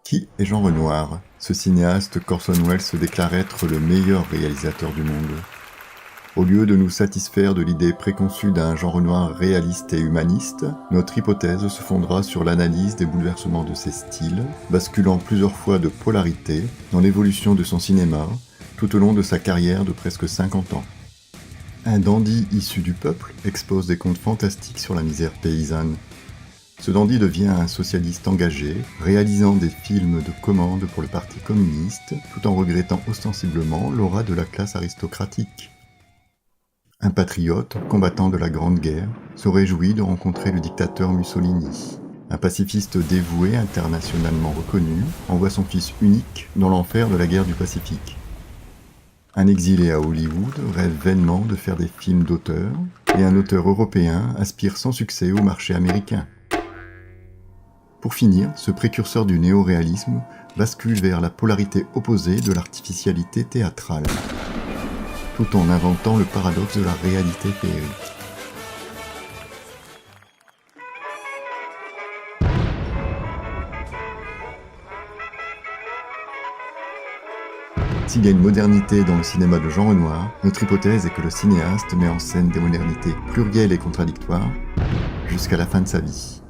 Qui est Jean Renoir? Ce cinéaste qu'Orson Welles se déclare être le meilleur réalisateur du monde. Au lieu de nous satisfaire de l'idée préconçue d'un Jean Renoir réaliste et humaniste, notre hypothèse se fondera sur l'analyse des bouleversements de ses styles, basculant plusieurs fois de polarité dans l'évolution de son cinéma, tout au long de sa carrière de presque 50 ans. Un dandy issu du peuple expose des contes fantastiques sur la misère paysanne. Ce dandy devient un socialiste engagé, réalisant des films de commande pour le Parti communiste, tout en regrettant ostensiblement l'aura de la classe aristocratique. Un patriote, combattant de la Grande Guerre, se réjouit de rencontrer le dictateur Mussolini. Un pacifiste dévoué, internationalement reconnu, envoie son fils unique dans l'enfer de la guerre du Pacifique. Un exilé à Hollywood rêve vainement de faire des films d'auteur, et un auteur européen aspire sans succès au marché américain. Pour finir, ce précurseur du néo-réalisme bascule vers la polarité opposée de l'artificialité théâtrale, tout en inventant le paradoxe de la réalité féerique. S'il y a une modernité dans le cinéma de Jean Renoir, notre hypothèse est que le cinéaste met en scène des modernités plurielles et contradictoires jusqu'à la fin de sa vie.